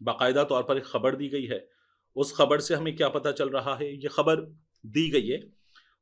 باقاعدہ طور پر ایک خبر دی گئی ہے. اس خبر سے ہمیں کیا پتہ چل رہا ہے؟ یہ خبر دی گئی ہے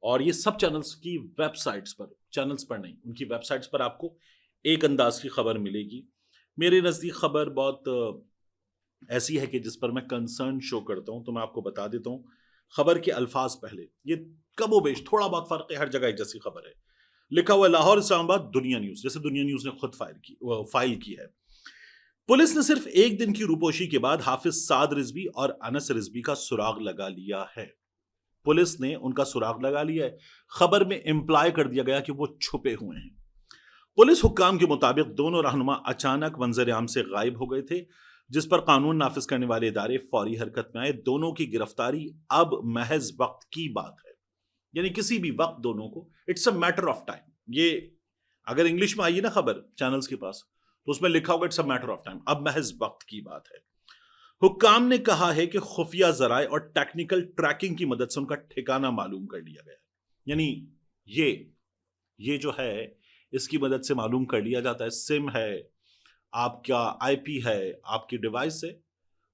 اور یہ سب چینلز کی ویب سائٹس پر، چینلز پر نہیں، ان کی ویب سائٹس پر آپ کو ایک انداز کی خبر ملے گی. میرے نزدیک خبر بہت ایسی ہے کہ جس پر میں کنسرن شو کرتا ہوں. تو میں آپ کو بتا دیتا ہوں خبر کے الفاظ پہلے. یہ کم و بیش تھوڑا بہت فرق ہے، ہر جگہ ایک جیسی خبر ہے. لکھا ہوا ہے لاہور اسلام آباد دنیا نیوز، جیسے دنیا نیوز نے خود فائل کی ہے. پولیس نے صرف ایک دن کی روپوشی کے بعد حافظ سعد رضوی اور انس رضوی کا سراغ لگا لیا ہے. پولیس نے ان کا سراغ لگا لیا ہے. خبر میں امپلائی کر دیا گیا کہ وہ چھپے ہوئے ہیں. پولیس حکام کے مطابق دونوں رہنما اچانک منظر عام سے غائب ہو گئے تھے، جس پر قانون نافذ کرنے والے ادارے فوری حرکت میں آئے. دونوں کی گرفتاری اب محض وقت کی بات ہے، یعنی کسی بھی وقت دونوں کو، it's a matter of time. یہ اگر انگلش میں آئیے نا خبر چینلز کے پاس تو اس میں لکھا ہوگا it's a matter of time, اب محض وقت کی بات ہے. حکام نے کہا ہے کہ خفیہ ذرائع اور ٹیکنیکل ٹریکنگ کی مدد سے ان کا ٹھکانہ معلوم کر لیا گیا. یعنی یہ جو ہے اس کی مدد سے معلوم کر لیا جاتا ہے. سم ہے آپ کا، آئی پی ہے آپ کی ڈیوائس سے،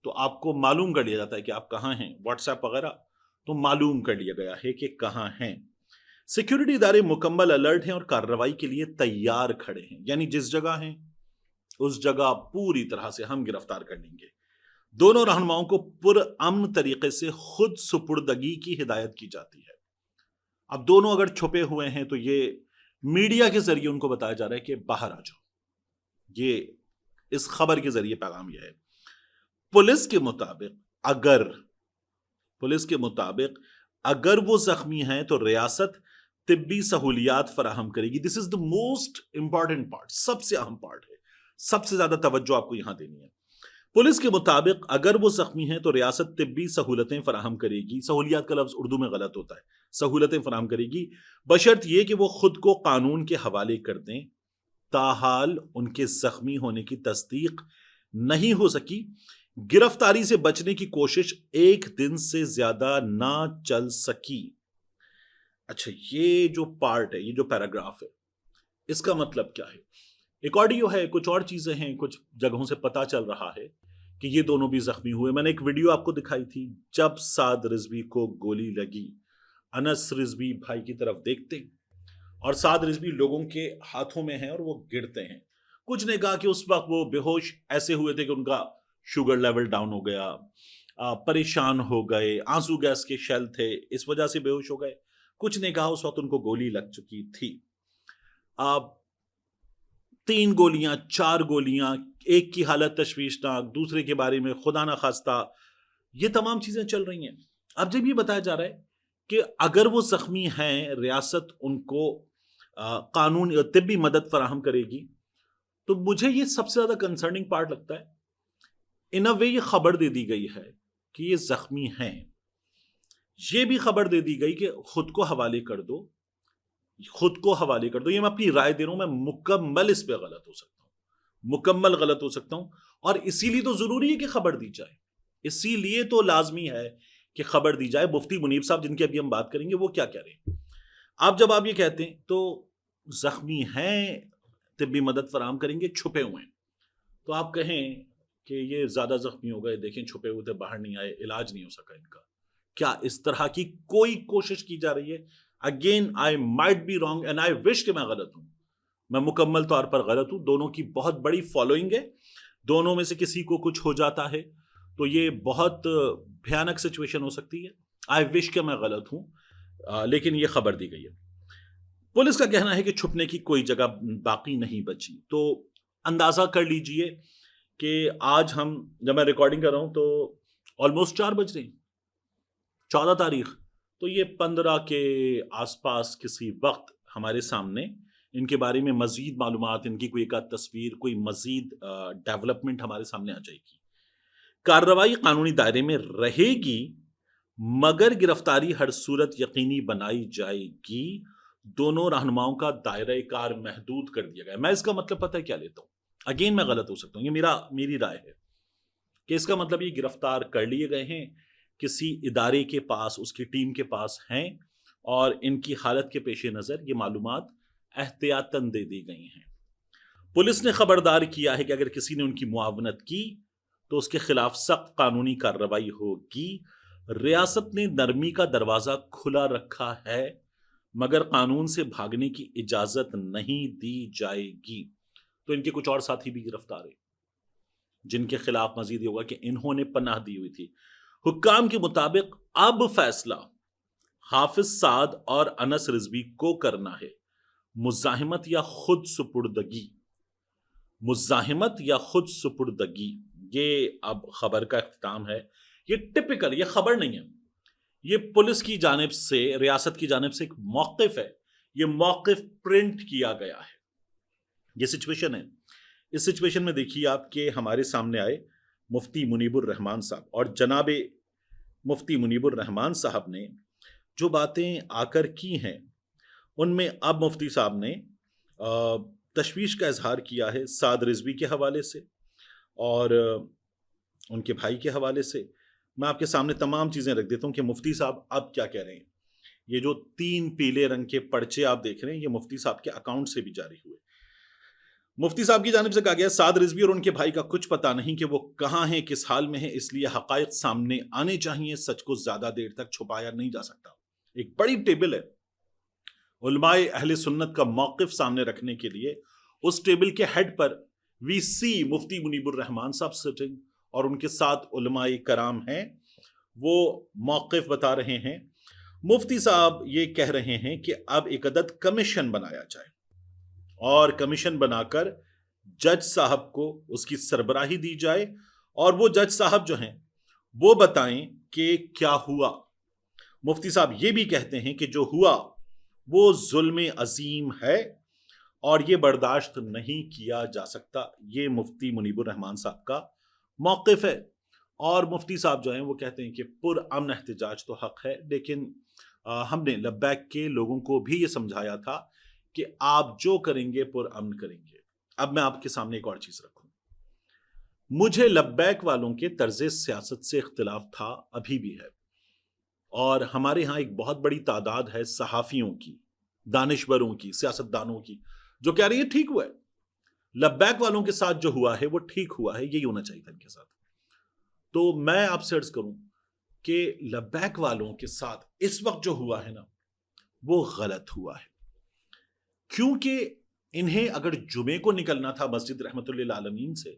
تو آپ کو معلوم کر لیا جاتا ہے کہ آپ کہاں ہیں. واٹس ایپ وغیرہ تو معلوم کر لیا گیا ہے کہ کہاں ہیں. سیکیورٹی ادارے مکمل الرٹ ہیں اور کارروائی کے لیے تیار کھڑے ہیں. یعنی جس جگہ ہیں اس جگہ پوری طرح سے ہم گرفتار کر لیں گے. دونوں رہنماؤں کو پرامن طریقے سے خود سپردگی کی ہدایت کی جاتی ہے. اب دونوں اگر چھپے ہوئے ہیں تو یہ میڈیا کے ذریعے ان کو بتایا جا رہا ہے کہ باہر آ جاؤ. یہ اس خبر کے ذریعے پیغام یہ ہے. پولیس کے مطابق اگر وہ زخمی ہیں تو ریاست طبی سہولیات فراہم کرے گی. دس از دا موسٹ امپورٹنٹ پارٹ، سب سے اہم پارٹ ہے، سب سے زیادہ توجہ آپ کو یہاں دینی ہے. پولیس کے مطابق اگر وہ زخمی ہیں تو ریاست طبی سہولتیں فراہم کرے گی. سہولیات کا لفظ اردو میں غلط ہوتا ہے، سہولتیں فراہم کرے گی بشرط یہ کہ وہ خود کو قانون کے حوالے کر دیں. تاحال ان کے زخمی ہونے کی تصدیق نہیں ہو سکی. گرفتاری سے بچنے کی کوشش ایک دن سے زیادہ نہ چل سکی. اچھا، یہ جو پارٹ ہے، یہ جو پیراگراف ہے، اس کا مطلب کیا ہے؟ ایک آڈیو ہے، کچھ اور چیزیں ہیں، کچھ جگہوں سے پتا چل رہا ہے کہ یہ دونوں بھی زخمی ہوئے. میں نے ایک ویڈیو آپ کو دکھائی تھی جب سعد رضوی کو گولی لگی. انس رضوی بھائی کی طرف دیکھتے اور سعد رضوی لوگوں کے ہاتھوں میں ہیں اور وہ گرتے ہیں. کچھ نے کہا کہ اس وقت وہ بے ہوش ایسے ہوئے تھے کہ ان کا شوگر لیول ڈاؤن ہو گیا، پریشان ہو گئے، آنسو گیس کے شیل تھے اس وجہ سے بے ہوش ہو گئے. کچھ نے کہا اس وقت ان کو گولی لگ چکی تھی. 3 گولیاں، 4 گولیاں، ایک کی حالت تشویشناک، دوسرے کے بارے میں خدا نہ خواستہ، یہ تمام چیزیں چل رہی ہیں. اب جب یہ بتایا جا رہا ہے کہ اگر وہ زخمی ہیں ریاست ان کو قانون طبی مدد فراہم کرے گی، تو مجھے یہ سب سے زیادہ کنسرننگ پارٹ لگتا ہے. ان اے وے یہ خبر دے دی گئی ہے کہ یہ زخمی ہیں. یہ بھی خبر دے دی گئی کہ خود کو حوالے کر دو. یہ میں اپنی رائے دے رہا ہوں، میں مکمل اس پہ غلط ہو سکتا ہوں، مکمل غلط ہو سکتا ہوں. اور اسی لیے تو ضروری ہے کہ خبر دی جائے، اسی لیے تو لازمی ہے کہ خبر دی جائے. مفتی منیب صاحب جن کی ابھی ہم بات کریں گے وہ کیا کہہ رہے ہیں؟ جب آپ یہ کہتے ہیں تو زخمی ہیں، طبی مدد فراہم کریں گے، چھپے ہوئے ہیں، تو آپ کہیں کہ یہ زیادہ زخمی ہو گئے، دیکھیں چھپے ہوئے تھے، باہر نہیں آئے، علاج نہیں ہو سکا ان کا. کیا اس طرح کی کوئی کوشش کی جا رہی ہے؟ Again I might be wrong and I wish کہ میں غلط ہوں، میں مکمل طور پر غلط ہوں. دونوں کی بہت بڑی فالوئنگ ہے، دونوں میں سے کسی کو کچھ ہو جاتا ہے تو یہ بہت بھیانک سچویشن ہو سکتی ہے. آئی وش کہ میں غلط ہوں، لیکن یہ خبر دی گئی ہے. پولیس کا کہنا ہے کہ چھپنے کی کوئی جگہ باقی نہیں بچی. تو اندازہ کر لیجئے کہ آج جب میں ریکارڈنگ کر رہا ہوں تو آلموسٹ 4 بج رہے ہیں، 14 تاریخ، تو یہ 15 کے آس پاس کسی وقت ہمارے سامنے ان کے بارے میں مزید معلومات، ان کی کوئی ایک تصویر، کوئی مزید ڈیولپمنٹ ہمارے سامنے آ جائے گی. کارروائی قانونی دائرے میں رہے گی مگر گرفتاری ہر صورت یقینی بنائی جائے گی. دونوں رہنماؤں کا دائرہ کار محدود کر دیا گیا. میں اس کا مطلب پتہ ہے کیا لیتا ہوں؟ اگین میں غلط ہو سکتا ہوں، یہ میری رائے ہے کہ اس کا مطلب یہ گرفتار کر لیے گئے ہیں، کسی ادارے کے پاس، اس کی ٹیم کے پاس ہیں، اور ان کی حالت کے پیش نظر یہ معلومات احتیاطاً دے دی گئی ہیں. پولیس نے خبردار کیا ہے کہ اگر کسی نے ان کی معاونت کی تو اس کے خلاف سخت قانونی کارروائی ہوگی۔ ریاست نے نرمی کا دروازہ کھلا رکھا ہے مگر قانون سے بھاگنے کی اجازت نہیں دی جائے گی۔ تو ان کے کچھ اور ساتھی بھی گرفتار ہیں جن کے خلاف مزید یہ ہوگا کہ انہوں نے پناہ دی ہوئی تھی۔ حکام کے مطابق اب فیصلہ حافظ سعد اور انس رضوی کو کرنا ہے۔ مزاحمت یا خود سپردگی، مزاحمت یا خود سپردگی، یہ اب خبر کا اختتام ہے۔ یہ ٹپیکل، یہ خبر نہیں ہے، یہ پولیس کی جانب سے، ریاست کی جانب سے ایک موقف ہے۔ یہ موقف پرنٹ کیا گیا ہے۔ یہ سچویشن ہے۔ اس سچویشن میں دیکھیے آپ کہ ہمارے سامنے آئے مفتی منیب الرحمان صاحب، اور جناب مفتی منیب الرحمان صاحب نے جو باتیں آ کر کی ہیں ان میں اب مفتی صاحب نے تشویش کا اظہار کیا ہے سعد رضوی کے حوالے سے اور ان کے بھائی کے حوالے سے۔ میں آپ کے سامنے تمام چیزیں رکھ دیتا ہوں کہ مفتی صاحب اب کیا کہہ رہے ہیں۔ یہ جو 3 پیلے رنگ کے پرچے آپ دیکھ رہے ہیں یہ مفتی صاحب کے اکاؤنٹ سے بھی جاری ہوئے۔ مفتی صاحب کی جانب سے کہا گیا سعد رضوی اور ان کے بھائی کا کچھ پتا نہیں کہ وہ کہاں ہیں، کس حال میں ہیں، اس لیے حقائق سامنے آنے چاہیے، سچ کو زیادہ دیر تک چھپایا نہیں جا سکتا۔ ایک بڑی ٹیبل ہے علماء اہل سنت کا موقف سامنے رکھنے کے لیے۔ اس ٹیبل کے ہیڈ پر وی سی مفتی منیب الرحمان صاحب سٹنگ اور ان کے ساتھ علماء کرام ہیں، وہ موقف بتا رہے ہیں۔ مفتی صاحب یہ کہہ رہے ہیں کہ اب ایک عدد کمیشن بنایا جائے اور کمیشن بنا کر جج صاحب کو اس کی سربراہی دی جائے اور وہ جج صاحب جو ہیں وہ بتائیں کہ کیا ہوا۔ مفتی صاحب یہ بھی کہتے ہیں کہ جو ہوا وہ ظلم عظیم ہے اور یہ برداشت نہیں کیا جا سکتا۔ یہ مفتی منیب الرحمان صاحب کا موقف ہے۔ اور مفتی صاحب جو ہیں وہ کہتے ہیں کہ پرامن احتجاج تو حق ہے، لیکن ہم نے لبیک کے لوگوں کو بھی یہ سمجھایا تھا کہ آپ جو کریں گے پرامن کریں گے۔ اب میں آپ کے سامنے ایک اور چیز رکھوں، مجھے لبیک والوں کے طرز سیاست سے اختلاف تھا، ابھی بھی ہے، اور ہمارے ہاں ایک بہت بڑی تعداد ہے صحافیوں کی، دانشوروں کی، سیاست دانوں کی، جو کہہ رہی ہے ٹھیک ہوا ہے، لبیک والوں کے ساتھ جو ہوا ہے وہ ٹھیک ہوا ہے، یہی ہونا چاہیے تھا ان کے ساتھ۔ تو میں آپ سے عرض کروں کہ لبیک والوں کے ساتھ اس وقت جو ہوا ہے نا وہ غلط ہوا ہے، کیونکہ انہیں اگر جمعے کو نکلنا تھا مسجد رحمت للعالمین سے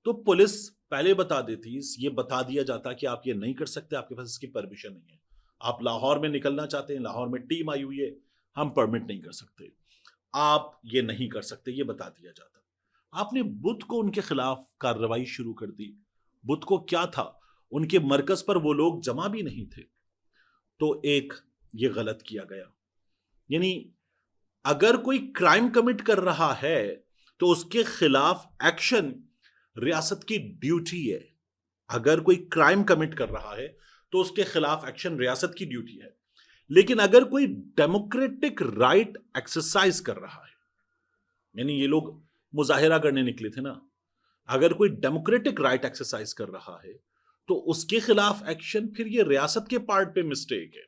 تو پولیس پہلے بتا دیتی، یہ بتا دیا جاتا کہ آپ یہ نہیں کر سکتے، آپ کے پاس اس کی پرمیشن نہیں ہے۔ آپ لاہور میں نکلنا چاہتے ہیں، لاہور میں ٹیم آئی ہوئی ہے، ہم پرمٹ نہیں کر سکتے، آپ یہ نہیں کر سکتے، یہ بتا دیا جاتا۔ آپ نے بدھ کو ان کے خلاف کارروائی شروع کر دی۔ بدھ کو کیا تھا، ان کے مرکز پر وہ لوگ جمع بھی نہیں تھے، تو ایک یہ غلط کیا گیا۔ یعنی اگر کوئی کرائم کمٹ کر رہا ہے تو اس کے خلاف ایکشن ریاست کی ڈیوٹی ہے۔ اگر کوئی کرائم کمٹ کر رہا ہے تو اس کے خلاف ایکشن ریاست کی ڈیوٹی ہے، لیکن اگر کوئی ڈیموکریٹک رائٹ ایکسرسائز کر رہا ہے، یعنی یہ لوگ مظاہرہ کرنے نکلے تھے نا، اگر کوئی ڈیموکریٹک رائٹ ایکسرسائز کر رہا ہے تو اس کے خلاف ایکشن پھر یہ ریاست کے پارٹ پہ مسٹیک ہے،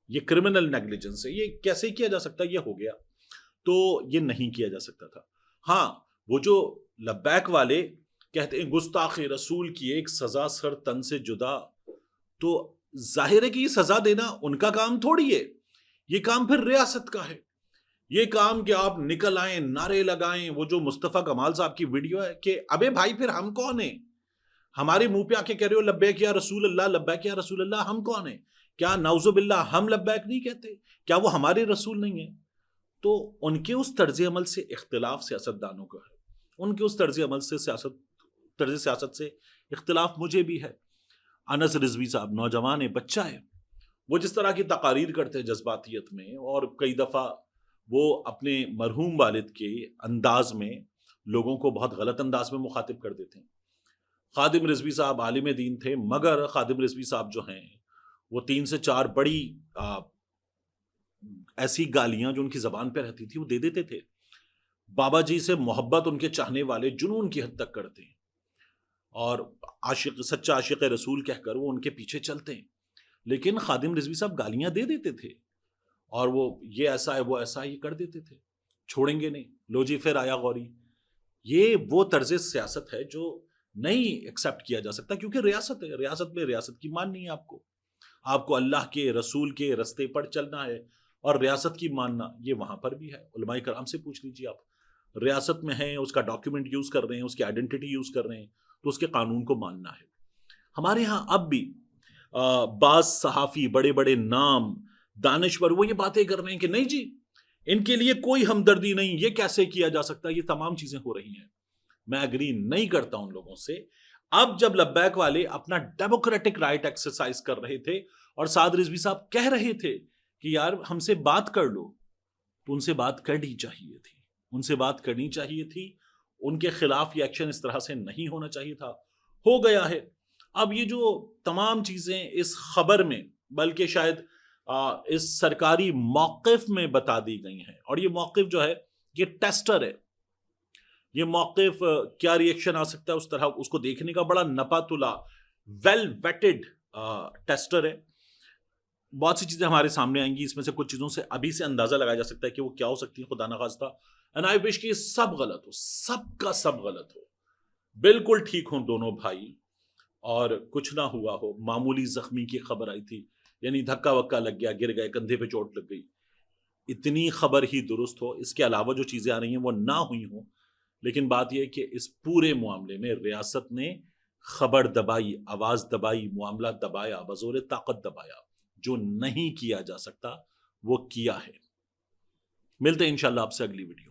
یہ کرمنل نیگلیجنس ہے۔ یہ کیسے کیا جا سکتا، یہ ہو گیا، تو یہ نہیں کیا جا سکتا تھا۔ ہاں وہ جو لبیک والے کہتے ہیں گستاخ رسول کی ایک سزا سر تن سے جدا، تو ظاہر ہے کہ یہ سزا دینا ان کا کام تھوڑی ہے، یہ کام پھر ریاست کا ہے۔ یہ کام کہ آپ نکل آئیں، نعرے لگائیں، وہ جو مصطفیٰ کمال صاحب کی ویڈیو ہے کہ ابے بھائی پھر ہم کون ہیں، ہمارے منہ پہ آ کے کہہ رہے ہو لبیک یا رسول اللہ، لبیک یا رسول اللہ، ہم کون ہیں؟ کیا نعوذ باللہ ہم لبیک نہیں کہتے؟ کیا وہ ہمارے رسول نہیں ہیں؟ تو ان کے اس طرز عمل سے اختلاف سیاست دانوں کا ہے، ان کے اس طرز عمل سے طرز سیاست سے اختلاف مجھے بھی ہے۔ انس رضوی صاحب نوجوان ہے، بچہ ہے، وہ جس طرح کی تقاریر کرتے ہیں جذباتیت میں، اور کئی دفعہ وہ اپنے مرحوم والد کے انداز میں لوگوں کو بہت غلط انداز میں مخاطب کر دیتے ہیں۔ خادم رضوی صاحب عالم دین تھے، مگر خادم رضوی صاحب جو ہیں وہ 3 سے 4 بڑی ایسی گالیاں جو ان کی زبان پہ رہتی تھی وہ دے دیتے تھے۔ بابا جی سے محبت ان کے چاہنے والے جنون کی حد تک کرتے ہیں اور عاشق، سچا عاشق رسول کہہ کر وہ ان کے پیچھے چلتے ہیں، لیکن خادم رضوی صاحب گالیاں دے دیتے تھے اور وہ یہ ایسا ہے وہ ایسا ہے یہ کر دیتے تھے، چھوڑیں گے نہیں، لو جی پھر آیا غوری۔ یہ وہ طرز سیاست ہے جو نہیں ایکسیپٹ کیا جا سکتا، کیونکہ ریاست ہے، ریاست میں ریاست کی ماننی ہے آپ کو اللہ کے رسول کے رستے پر چلنا ہے، اور ریاست کی ماننا یہ وہاں پر بھی ہے۔ علماء کرام سے پوچھ لیجیے، آپ ریاست میں ہیں، اس کا ڈاکیومنٹ یوز کر رہے ہیں، اس کی آئیڈینٹی یوز کر رہے ہیں، تو اس کے قانون کو ماننا ہے۔ ہمارے ہاں اب بھی بعض صحافی، بڑے بڑے نام، دانشور، وہ یہ باتیں کر رہے ہیں کہ نہیں جی ان کے لیے کوئی ہمدردی نہیں، یہ کیسے کیا جا سکتا ہے، یہ تمام چیزیں ہو رہی ہیں۔ میں اگری نہیں کرتا ان لوگوں سے۔ اب جب لبیک والے اپنا ڈیموکریٹک رائٹ ایکسرسائز کر رہے تھے اور سعد رضوی صاحب کہہ رہے تھے کہ یار ہم سے بات کر لو، تو ان سے بات کرنی چاہیے تھی، ان سے بات کرنی چاہیے تھی، ان کے خلاف یہ ایکشن اس طرح سے نہیں ہونا چاہیے تھا، ہو گیا ہے۔ اب یہ جو تمام چیزیں اس خبر میں، بلکہ شاید اس سرکاری موقف میں بتا دی گئی ہیں، اور یہ موقف جو ہے یہ ٹیسٹر ہے، یہ موقف کیا ری ایکشن آ سکتا ہے اس طرح اس کو دیکھنے کا بڑا نپا تلا ویل ویٹڈ ٹیسٹر ہے۔ بہت سی چیزیں ہمارے سامنے آئیں گی، اس میں سے کچھ چیزوں سے ابھی سے اندازہ لگایا جا سکتا ہے کہ وہ کیا ہو سکتی ہیں، خدا نخواستہ اینڈ آئی وش کہ یہ سب غلط ہو، سب کا سب غلط ہو، بالکل ٹھیک ہوں دونوں بھائی، اور کچھ نہ ہوا ہو، معمولی زخمی کی خبر آئی تھی، یعنی دھکا وکا لگ گیا، گر گئے، کندھے پہ چوٹ لگ گئی، اتنی خبر ہی درست ہو، اس کے علاوہ جو چیزیں آ رہی ہیں وہ نہ ہوئی ہوں۔ لیکن بات یہ ہے کہ اس پورے معاملے میں ریاست نے خبر دبائی، آواز دبائی، معاملہ دبایا، بزور طاقت دبایا، جو نہیں کیا جا سکتا وہ کیا ہے۔ ملتے ہیں انشاءاللہ آپ سے اگلی ویڈیو